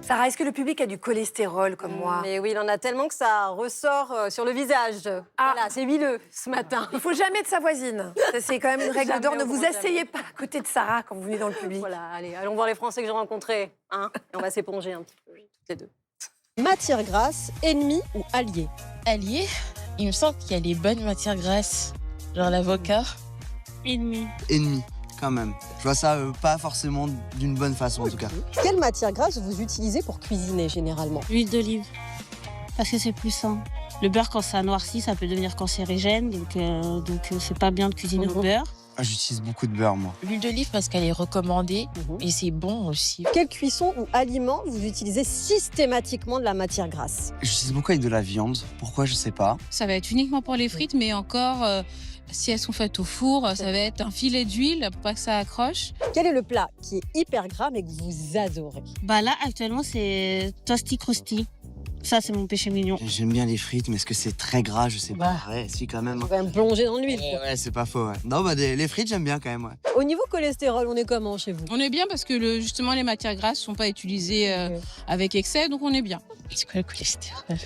Sarah, est-ce que le public a du cholestérol comme moi? Mais oui, il en a tellement que ça ressort sur le visage. Voilà, c'est huileux ce matin. Il faut jamais de sa voisine. Ça, c'est quand même une règle Jamais, d'or. Ne au vous grand asseyez jamais. pas à côté de Sarah quand vous venez dans le public. Voilà, allez, allons voir les Français que j'ai rencontrés. Hein, et on va s'éponger un petit peu, toutes les deux. Matière grasse, ennemi ou allié? Allié, il me semble qu'il y a les bonnes matières grasses, genre l'avocat. Ennemi. Ennemi, quand même. Je vois ça pas forcément d'une bonne façon, en tout cas. Quelle matière grasse vous utilisez pour cuisiner généralement? L'huile d'olive. Parce que c'est plus sain. Le beurre, quand ça noircit, ça peut devenir cancérigène. Donc c'est pas bien de cuisiner au beurre. Ah, j'utilise beaucoup de beurre, moi. L'huile d'olive parce qu'elle est recommandée et c'est bon aussi. Quelle cuisson ou aliment vous utilisez systématiquement de la matière grasse? J'utilise beaucoup avec de la viande. Pourquoi, je sais pas. Ça va être uniquement pour les frites, mais encore, si elles sont faites au four, ça va être un filet d'huile pour pas que ça accroche. Quel est le plat qui est hyper gras mais que vous adorez? Bah là, actuellement, c'est toasty crusty. Ça, c'est mon péché mignon. J'aime bien les frites, mais est-ce que c'est très gras? Je sais pas. Ouais, si, quand même. Vous pouvez me plonger dans l'huile. Ouais, c'est pas faux, ouais. Non, bah, les frites, j'aime bien quand même, ouais. Au niveau cholestérol, on est comment chez vous? On est bien parce que justement les matières grasses sont pas utilisées avec excès, donc on est bien. C'est quoi le cholestérol?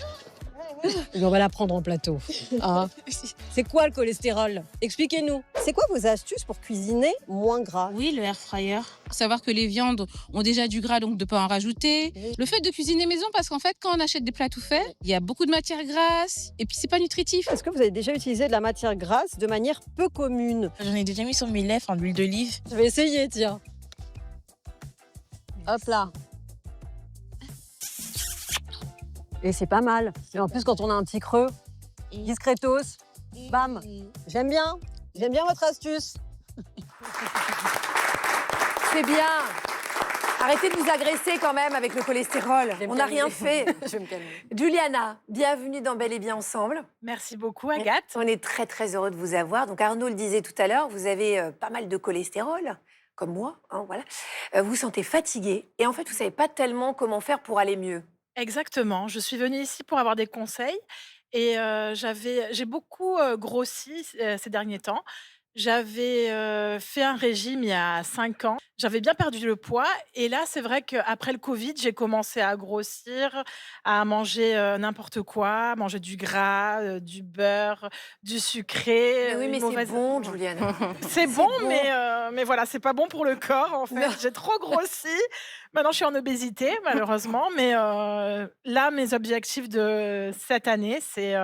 On va la prendre en plateau. Ah. C'est quoi le cholestérol? Expliquez-nous. C'est quoi vos astuces pour cuisiner moins gras? Oui, le air fryer. Faut savoir que les viandes ont déjà du gras, donc de pas en rajouter. Le fait de cuisiner maison, parce qu'en fait, quand on achète des plats tout faits, il y a beaucoup de matières grasses et puis c'est pas nutritif. Est-ce que vous avez déjà utilisé de la matière grasse de manière peu commune? J'en ai déjà mis sur mes lèvres en huile d'olive. Je vais essayer, tiens. Hop là. Et c'est pas mal. Et en plus, quand on a un petit creux, discretos, bam. J'aime bien votre astuce. C'est bien. Arrêtez de vous agresser quand même avec le cholestérol. On n'a rien fait. Je vais me calmer. Juliana, bienvenue dans Bel et Bien Ensemble. Merci beaucoup, Agathe. On est très très heureux de vous avoir. Donc Arnaud le disait tout à l'heure, vous avez pas mal de cholestérol, comme moi. Hein, voilà. Vous vous sentez fatigué et en fait, vous savez pas tellement comment faire pour aller mieux. Exactement. Je suis venue ici pour avoir des conseils et j'ai beaucoup grossi ces derniers temps. J'avais fait un régime il y a 5 ans. J'avais bien perdu le poids et là, c'est vrai qu'après le Covid, j'ai commencé à grossir, à manger n'importe quoi, à manger du gras, du beurre, du sucré. Mais oui, une mais c'est mauvaise- bon, Juliana. C'est bon, bon. mais voilà, c'est pas bon pour le corps, en fait. J'ai trop grossi. Maintenant, je suis en obésité, malheureusement. Mais là, mes objectifs de cette année, c'est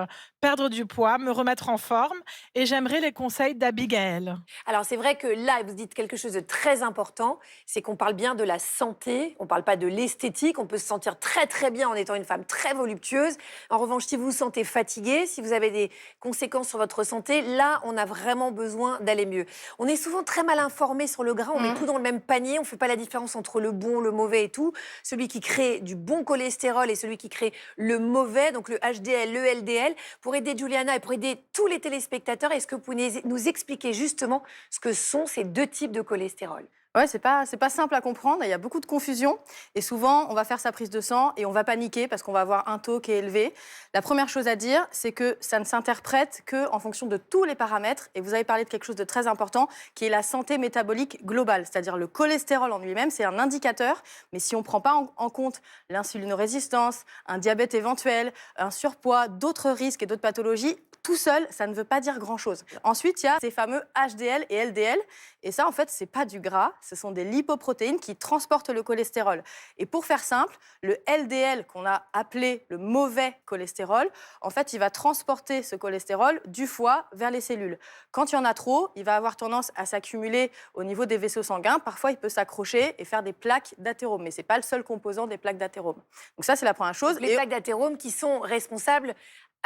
perdre du poids, me remettre en forme. Et j'aimerais les conseils d'Abigaël. Alors c'est vrai que là, vous dites quelque chose de très important, c'est qu'on parle bien de la santé, on ne parle pas de l'esthétique, on peut se sentir très très bien en étant une femme très voluptueuse. En revanche, si vous vous sentez fatigué, si vous avez des conséquences sur votre santé, là, on a vraiment besoin d'aller mieux. On est souvent très mal informé sur le gras, on met tout dans le même panier, on ne fait pas la différence entre le bon, le mauvais et tout. Celui qui crée du bon cholestérol et celui qui crée le mauvais, donc le HDL, le LDL. Pour aider Juliana et pour aider tous les téléspectateurs, est-ce que vous pouvez nous expliquer justement ce que sont ces deux types de cholestérol? Ouais, c'est pas simple à comprendre, il y a beaucoup de confusion et souvent on va faire sa prise de sang et on va paniquer parce qu'on va avoir un taux qui est élevé. La première chose à dire, c'est que ça ne s'interprète qu'en fonction de tous les paramètres et vous avez parlé de quelque chose de très important qui est la santé métabolique globale, c'est-à-dire le cholestérol en lui-même, c'est un indicateur, mais si on ne prend pas en compte l'insulinorésistance, un diabète éventuel, un surpoids, d'autres risques et d'autres pathologies, tout seul, ça ne veut pas dire grand-chose. Ensuite, il y a ces fameux HDL et LDL. Et ça, en fait, c'est pas du gras, ce sont des lipoprotéines qui transportent le cholestérol. Et pour faire simple, le LDL, qu'on a appelé le mauvais cholestérol, en fait, il va transporter ce cholestérol du foie vers les cellules. Quand il y en a trop, il va avoir tendance à s'accumuler au niveau des vaisseaux sanguins. Parfois, il peut s'accrocher et faire des plaques d'athérome. Mais ce n'est pas le seul composant des plaques d'athérome. Donc ça, c'est la première chose. Les plaques d'athérome qui sont responsables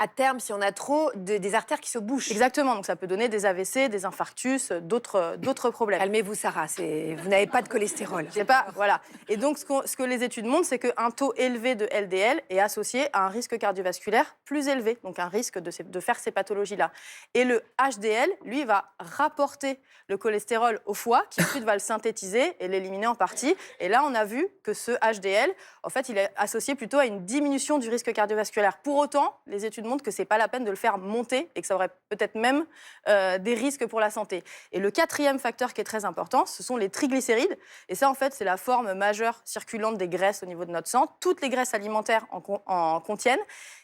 à terme, si on a trop, des artères qui se bouchent. Exactement, donc ça peut donner des AVC, des infarctus, d'autres problèmes. Calmez-vous, Sarah, vous n'avez pas de cholestérol. C'est pas, voilà. Et donc, ce que les études montrent, c'est qu'un taux élevé de LDL est associé à un risque cardiovasculaire plus élevé, donc un risque de faire ces pathologies-là. Et le HDL, lui, va rapporter le cholestérol au foie, qui ensuite va le synthétiser et l'éliminer en partie. Et là, on a vu que ce HDL, en fait, il est associé plutôt à une diminution du risque cardiovasculaire. Pour autant, les études montrent que c'est pas la peine de le faire monter et que ça aurait peut-être même des risques pour la santé. Et le 4e facteur qui est très important, ce sont les triglycérides. Et ça, en fait, c'est la forme majeure circulante des graisses au niveau de notre sang. Toutes les graisses alimentaires en contiennent.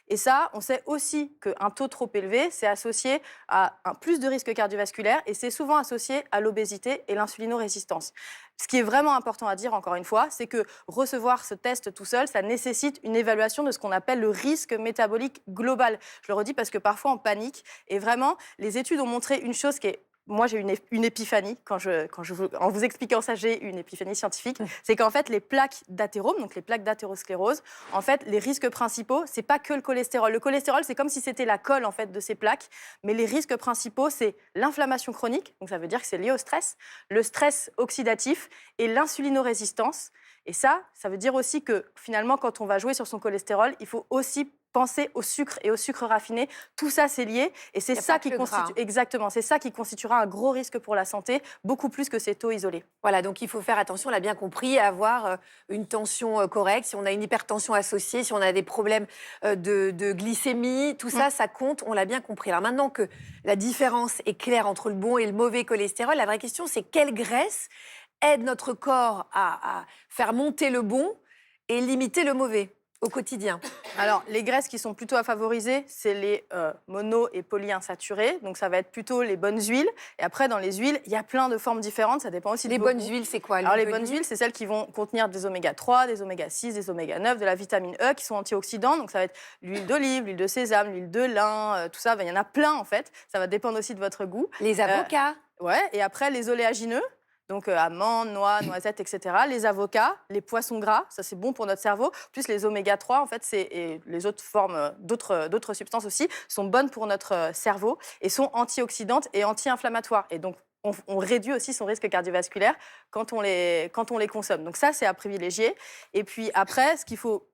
Et ça, on sait aussi qu'un taux trop élevé, c'est associé à un plus de risques cardiovasculaires et c'est souvent associé à l'obésité et l'insulinorésistance. Ce qui est vraiment important à dire, encore une fois, c'est que recevoir ce test tout seul, ça nécessite une évaluation de ce qu'on appelle le risque métabolique global. Je le redis parce que parfois on panique et vraiment, les études ont montré une chose qui est... Moi, j'ai eu une épiphanie en vous expliquant ça, j'ai eu une épiphanie scientifique. C'est qu'en fait, les plaques d'athérome, donc les plaques d'athérosclérose, en fait, les risques principaux, c'est pas que le cholestérol. Le cholestérol, c'est comme si c'était la colle en fait de ces plaques, mais les risques principaux, c'est l'inflammation chronique, donc ça veut dire que c'est lié au stress, le stress oxydatif et l'insulinorésistance. Et ça veut dire aussi que finalement, quand on va jouer sur son cholestérol, il faut aussi penser au sucre et au sucre raffiné. Tout ça, c'est lié. Et c'est ça qui constitue... Exactement, c'est ça qui constituera un gros risque pour la santé, beaucoup plus que ces taux isolés. Voilà, donc il faut faire attention, on l'a bien compris, à avoir une tension correcte. Si on a une hypertension associée, si on a des problèmes de glycémie, tout ça, ça compte, on l'a bien compris. Alors maintenant que la différence est claire entre le bon et le mauvais cholestérol, la vraie question, c'est quelle graisse aide notre corps à faire monter le bon et limiter le mauvais au quotidien? Alors, les graisses qui sont plutôt à favoriser, c'est les mono- et polyinsaturés. Donc, ça va être plutôt les bonnes huiles. Et après, dans les huiles, il y a plein de formes différentes. Ça dépend aussi Les bonnes huiles, c'est quoi? Alors, les bonnes huiles, c'est celles qui vont contenir des oméga 3, des oméga 6, des oméga 9, de la vitamine E, qui sont antioxydants. Donc, ça va être l'huile d'olive, l'huile de sésame, l'huile de lin, tout ça. Il y en a plein, en fait. Ça va dépendre aussi de votre goût. Les avocats. Ouais, et après, les oléagineux. Donc amandes, noix, noisettes, etc. Les avocats, les poissons gras, ça c'est bon pour notre cerveau. Plus les oméga 3, en fait, et les autres formes d'autres substances aussi, sont bonnes pour notre cerveau et sont antioxydantes et anti-inflammatoires. Et donc, on réduit aussi son risque cardiovasculaire quand on les consomme. Donc ça, c'est à privilégier. Et puis après, ce qu'il faut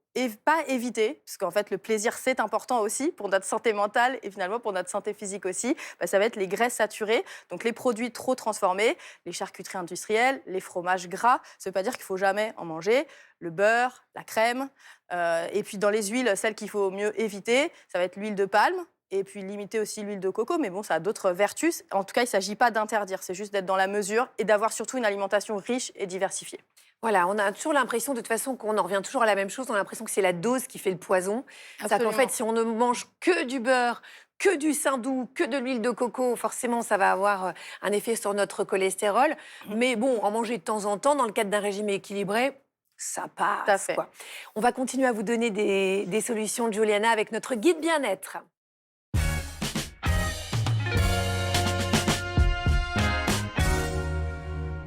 pas éviter, parce qu'en fait, le plaisir, c'est important aussi pour notre santé mentale et finalement pour notre santé physique aussi, ça va être les graisses saturées, donc les produits trop transformés, les charcuteries industrielles, les fromages gras. Ça ne veut pas dire qu'il ne faut jamais en manger. Le beurre, la crème. Et puis dans les huiles, celles qu'il faut mieux éviter, ça va être l'huile de palme. Et puis limiter aussi l'huile de coco, mais bon, ça a d'autres vertus. En tout cas, il ne s'agit pas d'interdire, c'est juste d'être dans la mesure et d'avoir surtout une alimentation riche et diversifiée. Voilà, on a toujours l'impression, de toute façon, qu'on en revient toujours à la même chose. On a l'impression que c'est la dose qui fait le poison. C'est-à-dire qu'en fait, si on ne mange que du beurre, que du saindoux, que de l'huile de coco, forcément, ça va avoir un effet sur notre cholestérol. Mais bon, en manger de temps en temps, dans le cadre d'un régime équilibré, ça passe. Tout à fait. Quoi. On va continuer à vous donner des solutions, Juliana, avec notre guide bien-être.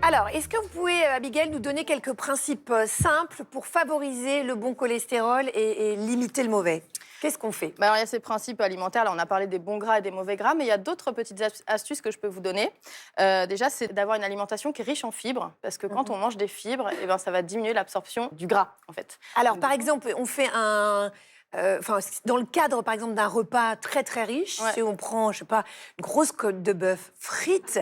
Alors, est-ce que vous pouvez, Abigail, nous donner quelques principes simples pour favoriser le bon cholestérol et limiter le mauvais? Qu'est-ce qu'on fait? Alors, il y a ces principes alimentaires. Là, on a parlé des bons gras et des mauvais gras, mais il y a d'autres petites astuces que je peux vous donner. Déjà, c'est d'avoir une alimentation qui est riche en fibres, parce que quand on mange des fibres, ça va diminuer l'absorption du gras, en fait. Alors, par exemple, on fait dans le cadre, par exemple, d'un repas très, très riche, si on prend, je sais pas, une grosse côte de bœuf frite,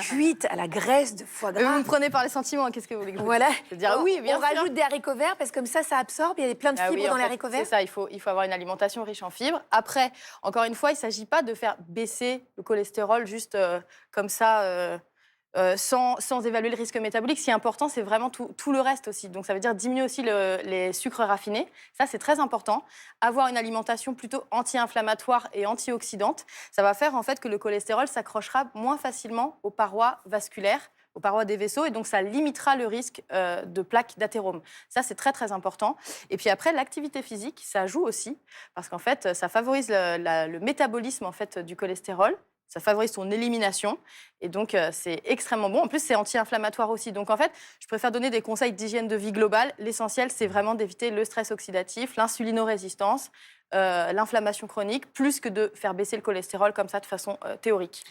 cuite à la graisse de foie gras. Vous me prenez par les sentiments, qu'est-ce que vous voulez que je Voilà. je veux dire, oui, bien on sûr. rajoute des haricots verts, parce que comme ça absorbe, il y a plein de fibres dans les haricots verts. C'est ça, il faut avoir une alimentation riche en fibres. Après, encore une fois, il ne s'agit pas de faire baisser le cholestérol juste comme ça... sans évaluer le risque métabolique. Ce qui est important, c'est vraiment tout le reste aussi. Donc, ça veut dire diminuer aussi les sucres raffinés. Ça, c'est très important. Avoir une alimentation plutôt anti-inflammatoire et antioxydante, ça va faire en fait que le cholestérol s'accrochera moins facilement aux parois vasculaires, aux parois des vaisseaux, et donc ça limitera le risque de plaques d'athérome. Ça, c'est très, très important. Et puis après, l'activité physique, ça joue aussi, parce qu'en fait, ça favorise le métabolisme en fait, du cholestérol. Ça favorise son élimination et donc c'est extrêmement bon. En plus, c'est anti-inflammatoire aussi. Donc en fait, je préfère donner des conseils d'hygiène de vie globale. L'essentiel, c'est vraiment d'éviter le stress oxydatif, l'insulinorésistance, l'inflammation chronique, plus que de faire baisser le cholestérol comme ça de façon théorique.